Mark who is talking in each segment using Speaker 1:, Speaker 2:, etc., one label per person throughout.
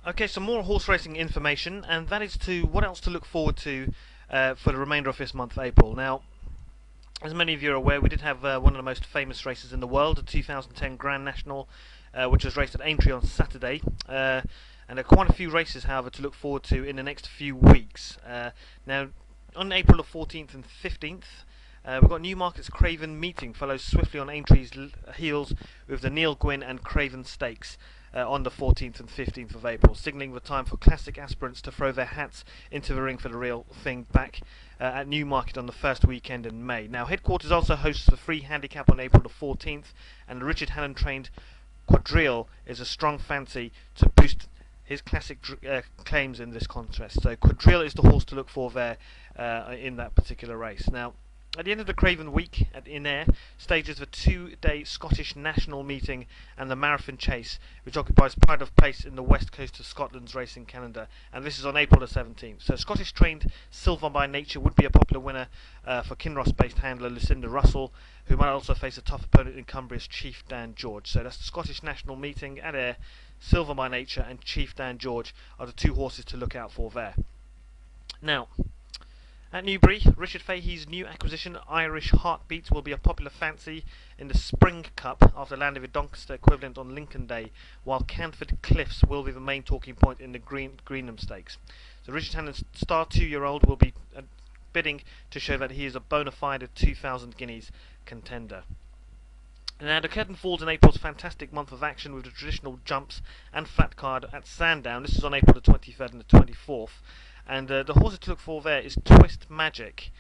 Speaker 1: Okay, some more horse racing information, and that is to what else to look forward to for the remainder of this month, April. Now, as many of you are aware, we did have one of the most famous races in the world, the 2010 Grand National, which was raced at Aintree on Saturday. And there are quite a few races, however, to look forward to in the next few weeks. Now, on April the 14th and 15th, we've got Newmarket's Craven Meeting, follows swiftly on Aintree's heels with the Neil Gwynn and Craven Stakes. On the 14th and 15th of April, signalling the time for classic aspirants to throw their hats into the ring for the real thing back at Newmarket on the first weekend in May. Now, Headquarters also hosts the free handicap on April the 14th, and the Richard Hannon trained Quadrille is a strong fancy to boost his classic claims in this contest. So Quadrille is the horse to look for there in that particular race. Now, at the end of the Craven Week at Ayr stages the two-day Scottish National Meeting and the Marathon Chase, which occupies pride of place in the west coast of Scotland's racing calendar, and this is on April the 17th. So Scottish-trained Silver by Nature would be a popular winner for Kinross-based handler Lucinda Russell, who might also face a tough opponent in Cumbria's Chief Dan George. So that's the Scottish National Meeting at Ayr. Silver by Nature and Chief Dan George are the two horses to look out for there. Now, at Newbury, Richard Fahey's new acquisition, Irish Heartbeat, will be a popular fancy in the Spring Cup after landing with Doncaster equivalent on Lincoln Day, while Canford Cliffs will be the main talking point in the Greenham Stakes. So Richard Hannon's star 2-year-old will be bidding to show that he is a bona fide 2,000 guineas contender. Now, the curtain falls in April's fantastic month of action with the traditional jumps and flat card at Sandown. This is on April the 23rd and the 24th. And the horse to look for there is Twist Magic,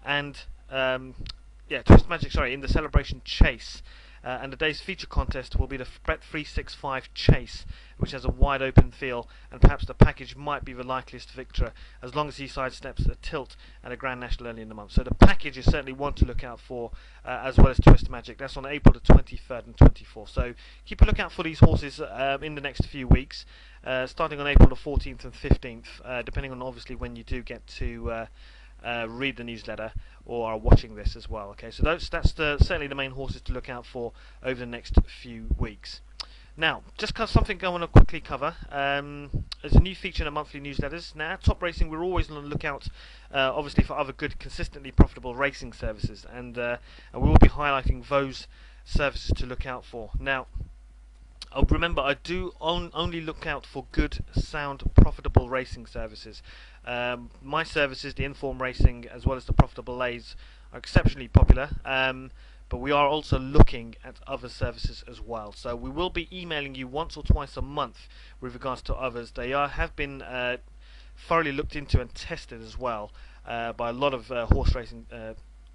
Speaker 1: and Twist Magic, in the Celebration Chase. And the day's feature contest will be the Bet 365 Chase, which has a wide open field, and perhaps the package might be the likeliest victor, as long as he sidesteps a tilt at a Grand National early in the month. So the package is certainly one to look out for, as well as Twist Magic. That's on April the 23rd and 24th. So keep a lookout for these horses in the next few weeks, starting on April the 14th and 15th, depending on obviously when you do get to read the newsletter or are watching this as well. Okay, so that's certainly the main horses to look out for over the next few weeks. Now, just something I want to quickly cover. There's a new feature in the monthly newsletters. Now, at Top Racing, we're always on the lookout, obviously, for other good, consistently profitable racing services, and we will be highlighting those services to look out for. Now, remember, I do only look out for good, sound, profitable racing services. My services, the Inform Racing, as well as the Profitable Lays, are exceptionally popular, but we are also looking at other services as well. So we will be emailing you once or twice a month with regards to others. They have been thoroughly looked into and tested as well by a lot of horse racing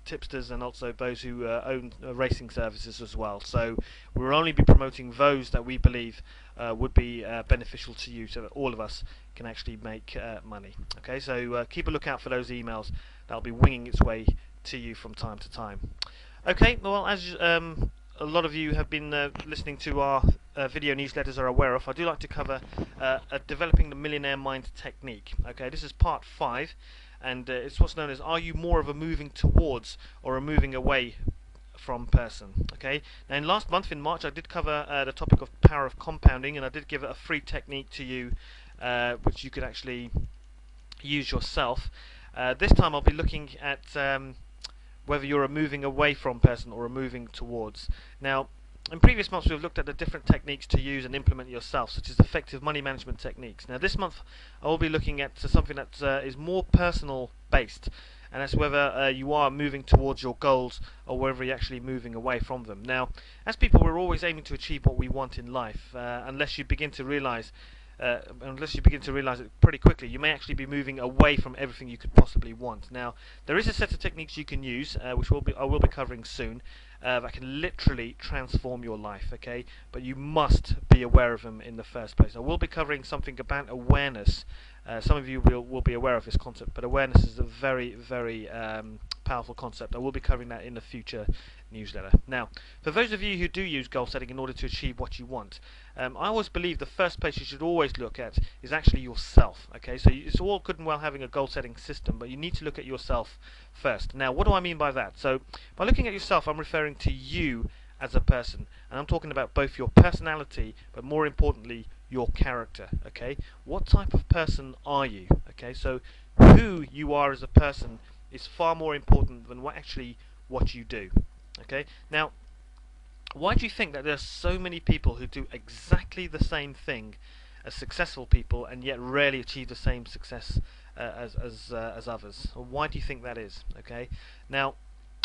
Speaker 1: tipsters and also those who own racing services as well. So we'll only be promoting those that we believe would be beneficial to you, so that all of us can actually make money. Okay, so keep a lookout for those emails. That'll be winging its way to you from time to time. Okay, well, as a lot of you have been listening to our video newsletters are aware of, I do like to cover developing the millionaire mind technique. Okay, this is part 5. And it's what's known as, are you more of a moving towards or a moving away from person? Okay. Now, in last month in March, I did cover the topic of power of compounding, and I did give it a free technique to you, which you could actually use yourself. This time, I'll be looking at whether you're a moving away from person or a moving towards. Now, in previous months, we've looked at the different techniques to use and implement yourself, such as effective money management techniques. Now, this month, I will be looking at something that is more personal based, and that's whether you are moving towards your goals or whether you're actually moving away from them. Now, as people, we're always aiming to achieve what we want in life, unless you begin to realize it pretty quickly, you may actually be moving away from everything you could possibly want. Now, there is a set of techniques you can use, which I will be covering soon, that can literally transform your life, okay? But you must be aware of them in the first place. I will be covering something about awareness. Some of you will be aware of this concept, but awareness is a very, very powerful concept. I will be covering that in the future newsletter. Now, for those of you who do use goal setting in order to achieve what you want, I always believe the first place you should always look at is actually yourself. Okay, so it's all good and well having a goal setting system, but you need to look at yourself first. Now, what do I mean by that? So, by looking at yourself, I'm referring to you as a person, and I'm talking about both your personality, but more importantly, your character. Okay, what type of person are you? Okay, so who you are as a person is far more important than what you do. Okay, now why do you think that there are so many people who do exactly the same thing as successful people and yet rarely achieve the same success as others? Or why do you think that is? Okay, now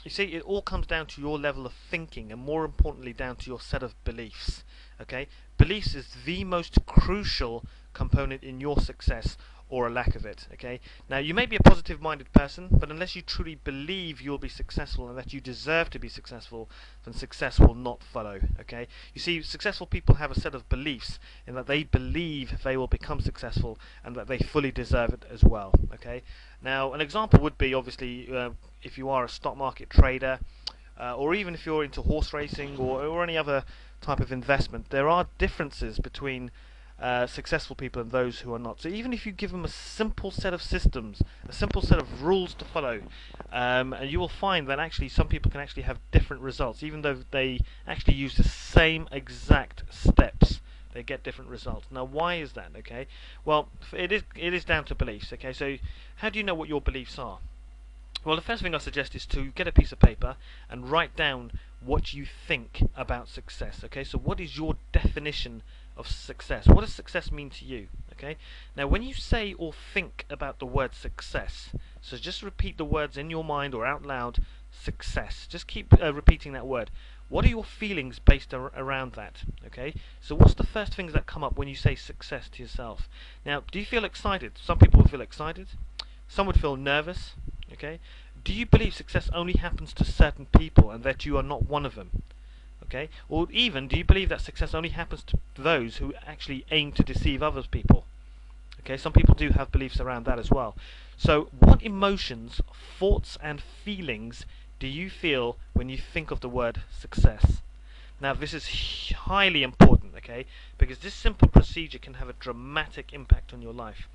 Speaker 1: you see, it all comes down to your level of thinking, and more importantly, down to your set of beliefs. Okay, beliefs is the most crucial component in your success or a lack of it. Okay, now you may be a positive-minded person, but unless you truly believe you'll be successful and that you deserve to be successful, then success will not follow. Okay, you see, successful people have a set of beliefs in that they believe they will become successful and that they fully deserve it as well. Okay, now an example would be obviously if you are a stock market trader, or even if you're into horse racing or any other type of investment, there are differences between successful people and those who are not. So even if you give them a simple set of systems, a simple set of rules to follow, and you will find that actually some people can actually have different results, even though they actually use the same exact steps. They get different results. Now, why is that? Okay, well, it is down to beliefs. Okay, so how do you know what your beliefs are? Well, the first thing I suggest is to get a piece of paper and write down what you think about success. Okay, so what is your definition of success? What does success mean to you? Okay, now when you say or think about the word success, so just repeat the words in your mind or out loud, success. Just keep repeating that word. What are your feelings based around that? Okay, so what's the first things that come up when you say success to yourself? Now, do you feel excited? Some people will feel excited. Some would feel nervous. Okay, do you believe success only happens to certain people and that you are not one of them? Okay, or even do you believe that success only happens to those who actually aim to deceive other people? Okay, some people do have beliefs around that as well. So what emotions, thoughts and feelings do you feel when you think of the word success? Now this is highly important, okay, because this simple procedure can have a dramatic impact on your life.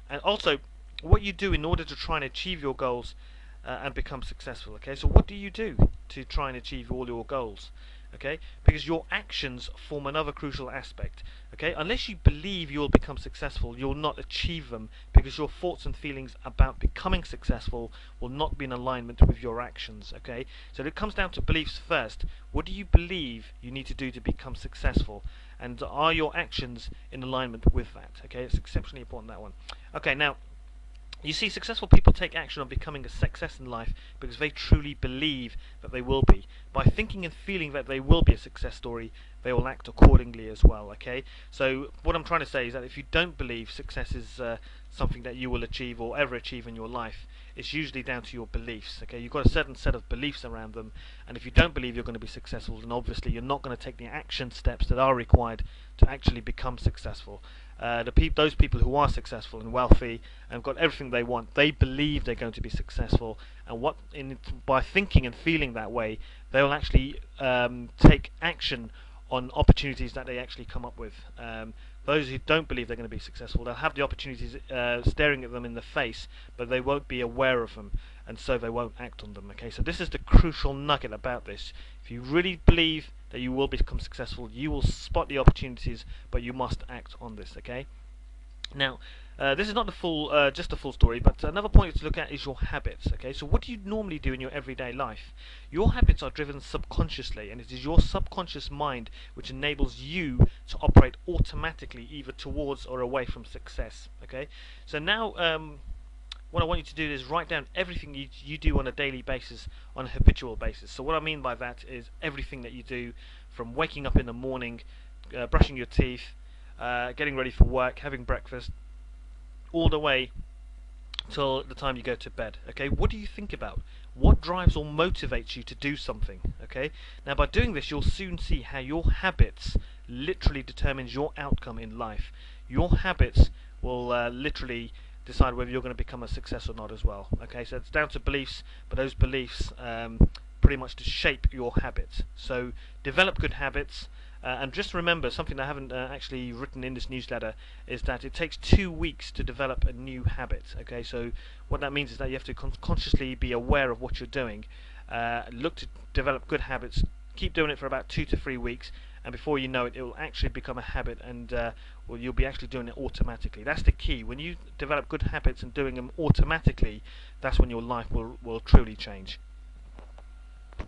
Speaker 1: And also what you do in order to try and achieve your goals and become successful. Okay, so what do you do to try and achieve all your goals? Okay, because your actions form another crucial aspect. Okay, unless you believe you will become successful, you'll not achieve them, because your thoughts and feelings about becoming successful will not be in alignment with your actions. Okay, so it comes down to beliefs first. What do you believe you need to do to become successful, and are your actions in alignment with that? Okay, it's exceptionally important, that one. Okay, now you see, successful people take action on becoming a success in life because they truly believe that they will be. By thinking and feeling that they will be a success story, they will act accordingly as well. Okay, so what I'm trying to say is that if you don't believe success is something that you will achieve or ever achieve in your life, it's usually down to your beliefs. Okay, you've got a certain set of beliefs around them, and if you don't believe you're going to be successful, then obviously you're not going to take the action steps that are required to actually become successful. Those people who are successful and wealthy and got everything they want, they believe they're going to be successful, and by thinking and feeling that way, they will actually take action on opportunities that they actually come up with. Those who don't believe they're going to be successful, they'll have the opportunities staring at them in the face, but they won't be aware of them, and so they won't act on them. Okay, so this is the crucial nugget about this. If you really believe that you will become successful, you will spot the opportunities, but you must act on this. Okay. Now, this is not the full, just the full story, but another point to look at is your habits. Okay, so what do you normally do in your everyday life? Your habits are driven subconsciously, and it is your subconscious mind which enables you to operate automatically either towards or away from success. Okay, so now what I want you to do is write down everything you do on a daily basis, on a habitual basis. So what I mean by that is everything that you do, from waking up in the morning, brushing your teeth, getting ready for work, having breakfast, all the way till the time you go to bed. Okay, what do you think about? What drives or motivates you to do something? Okay, now by doing this, you'll soon see how your habits literally determines your outcome in life. Your habits will literally decide whether you're going to become a success or not as well. Okay, so it's down to beliefs, but those beliefs pretty much to shape your habits. So develop good habits. And just remember, something I haven't actually written in this newsletter is that it takes 2 weeks to develop a new habit. Okay, so what that means is that you have to consciously be aware of what you're doing, look to develop good habits, keep doing it for about 2 to 3 weeks, and before you know it, it will actually become a habit, and well, you'll be actually doing it automatically. That's the key. When you develop good habits and doing them automatically, that's when your life will truly change.